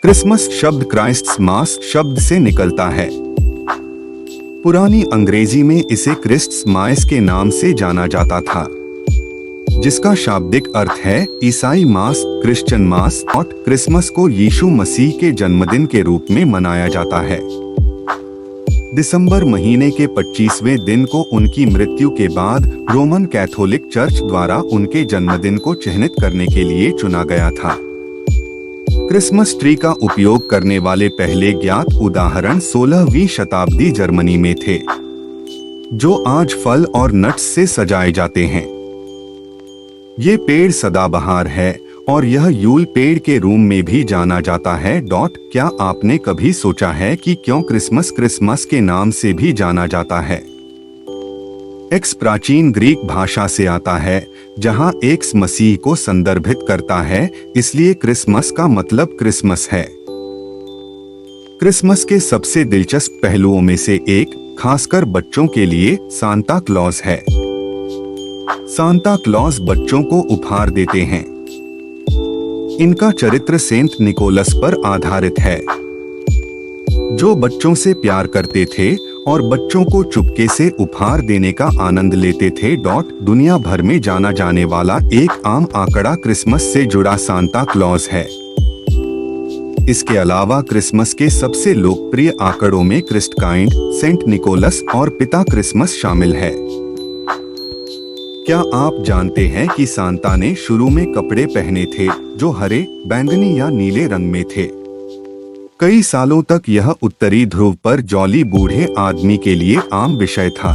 Christmas शब्द क्राइस्ट्स मास शब्द से निकलता है। पुरानी अंग्रेजी में इसे क्रिस्ट्स मास के नाम से जाना जाता था, जिसका शाब्दिक अर्थ है ईसाई मास, क्रिश्चियन मास, और क्रिसमस को यीशु मसीह के जन्मदिन के रूप में मनाया जाता है। दिसंबर महीने के 25वें दिन को उनकी मृत्यु के बाद रोमन कैथोलिक चर्च द्वारा उनके जन्मदिन को चिन्हित करने के लिए चुना गया था। क्रिसमस ट्री का उपयोग करने वाले पहले ज्ञात उदाहरण 16वीं शताब्दी जर्मनी में थे, जो आज फल और नट्स से सजाए जाते हैं। ये पेड़ सदाबहार है और यह यूल पेड़ के रूप में भी जाना जाता है। क्या आपने कभी सोचा है कि क्यों क्रिसमस के नाम से भी जाना जाता है? एक्स प्राचीन ग्रीक भाषा से आता है, जहां एक्स मसीह को संदर्भित करता है, इसलिए क्रिसमस का मतलब क्रिसमस है। क्रिसमस के सबसे दिलचस्प पहलुओं में से एक, खासकर बच्चों के लिए, सांता क्लॉज है। सांता क्लॉज बच्चों को उपहार देते हैं। इनका चरित्र सेंट निकोलस पर आधारित है, जो बच्चों से प्यार करते थे और बच्चों को चुपके से उपहार देने का आनंद लेते थे। दुनिया भर में जाना जाने वाला एक आम आंकड़ा क्रिसमस से जुड़ा सांता क्लॉज है। इसके अलावा क्रिसमस के सबसे लोकप्रिय आंकड़ों में क्रिस्टकाइंड, सेंट निकोलस और पिता क्रिसमस शामिल है। क्या आप जानते हैं कि सांता ने शुरू में कपड़े पहने थे जो हरे, बैंगनी या नीले रंग में थे? कई सालों तक यह उत्तरी ध्रुव पर जॉली बूढ़े आदमी के लिए आम विषय था।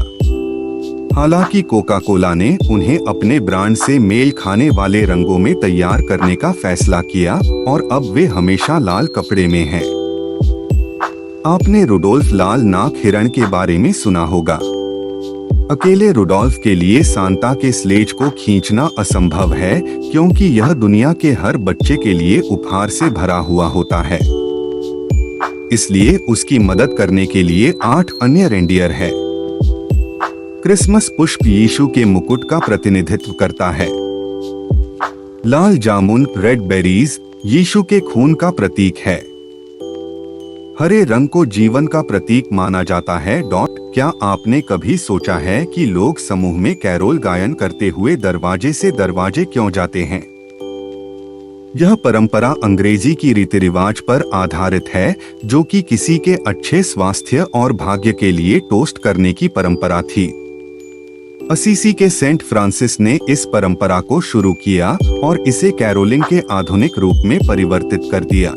हालांकि कोका कोला ने उन्हें अपने ब्रांड से मेल खाने वाले रंगों में तैयार करने का फैसला किया और अब वे हमेशा लाल कपड़े में हैं। आपने रुडोल्फ लाल नाक हिरण के बारे में सुना होगा। अकेले रुडोल्फ के लिए सांता के स्लेज को खींचना असंभव है, क्योंकि यह दुनिया के हर बच्चे के लिए उपहार से भरा हुआ होता है। इसलिए उसकी मदद करने के लिए 8 अन्य रेंडियर है। क्रिसमस पुष्प यीशु के मुकुट का प्रतिनिधित्व करता है। लाल जामुन, रेड बेरीज, यीशु के खून का प्रतीक है। हरे रंग को जीवन का प्रतीक माना जाता है। क्या आपने कभी सोचा है कि लोग समूह में कैरोल गायन करते हुए दरवाजे से दरवाजे क्यों जाते हैं? यह परंपरा अंग्रेजी की रीति रिवाज पर आधारित है, जो कि किसी के अच्छे स्वास्थ्य और भाग्य के लिए टोस्ट करने की परंपरा थी। असीसी के सेंट फ्रांसिस ने इस परंपरा को शुरू किया और इसे कैरोलिंग के आधुनिक रूप में परिवर्तित कर दिया।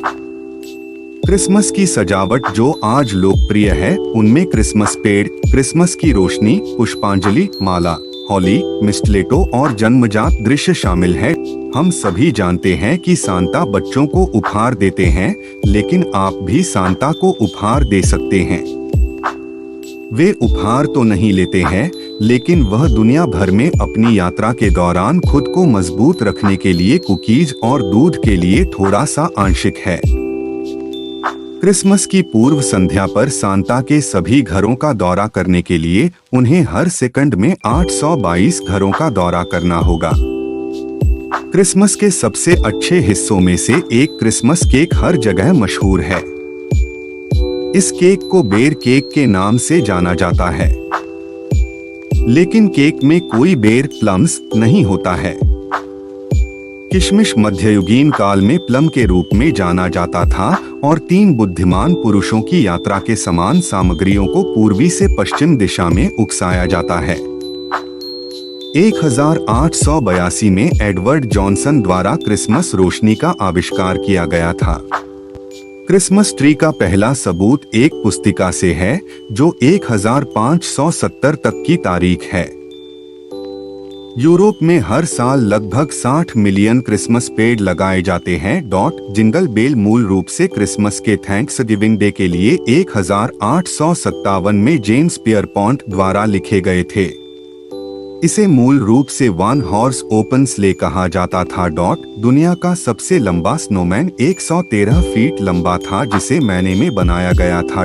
क्रिसमस की सजावट जो आज लोकप्रिय है, उनमें क्रिसमस पेड़, क्रिसमस की रोशनी, पुष्पांजलि, माला, हॉली, मिस्टलेटो और जन्मजात दृश्य शामिल है। हम सभी जानते हैं कि सांता बच्चों को उपहार देते हैं, लेकिन आप भी सांता को उपहार दे सकते हैं। वे उपहार तो नहीं लेते हैं, लेकिन वह दुनिया भर में अपनी यात्रा के दौरान खुद को मजबूत रखने के लिए कुकीज और दूध के लिए थोड़ा सा आंशिक है। क्रिसमस की पूर्व संध्या पर सांता के सभी घरों का दौरा करने के लिए उन्हें हर सेकंड में 822 घरों का दौरा करना होगा। क्रिसमस के सबसे अच्छे हिस्सों में से एक क्रिसमस केक हर जगह मशहूर है। इस केक को बेर केक के नाम से जाना जाता है, लेकिन केक में कोई बेर, प्लम्स नहीं होता है। किशमिश मध्ययुगीन काल में प्लम के रूप में जाना जाता था और 3 बुद्धिमान पुरुषों की यात्रा के समान सामग्रियों को पूर्वी से पश्चिम दिशा में उकसाया जाता है। 1882 में एडवर्ड जॉनसन द्वारा क्रिसमस रोशनी का आविष्कार किया गया था। क्रिसमस ट्री का पहला सबूत एक पुस्तिका से है, जो 1570 तक की तारीख है। यूरोप में हर साल लगभग 60 मिलियन क्रिसमस पेड़ लगाए जाते हैं। जिंगल बेल मूल रूप से क्रिसमस के थैंक्सगिविंग डे के लिए 1857 में जेम्स पियरपॉन्ट द्वारा लिखे गए थे। इसे मूल रूप से 1 हॉर्स ओपन स्ले कहा जाता था। दुनिया का सबसे लंबा स्नोमैन 113 फीट लंबा था, जिसे मैने में बनाया गया था।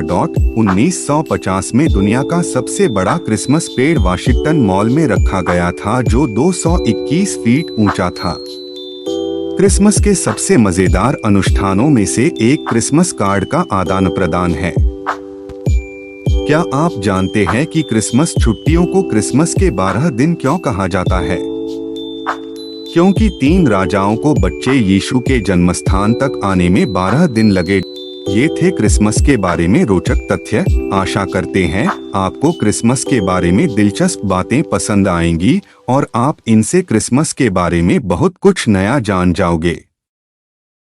1950 में दुनिया का सबसे बड़ा क्रिसमस पेड़ वाशिंगटन मॉल में रखा गया था, जो 221 फीट ऊंचा था। क्रिसमस के सबसे मजेदार अनुष्ठानों में से एक क्रिसमस कार्ड का आदान प्रदान है। क्या आप जानते हैं कि क्रिसमस छुट्टियों को क्रिसमस के 12 दिन क्यों कहा जाता है? क्योंकि 3 राजाओं को बच्चे यीशु के जन्मस्थान तक आने में 12 दिन लगे। ये थे क्रिसमस के बारे में रोचक तथ्य। आशा करते हैं आपको क्रिसमस के बारे में दिलचस्प बातें पसंद आएंगी और आप इनसे क्रिसमस के बारे में बहुत कुछ नया जान जाओगे।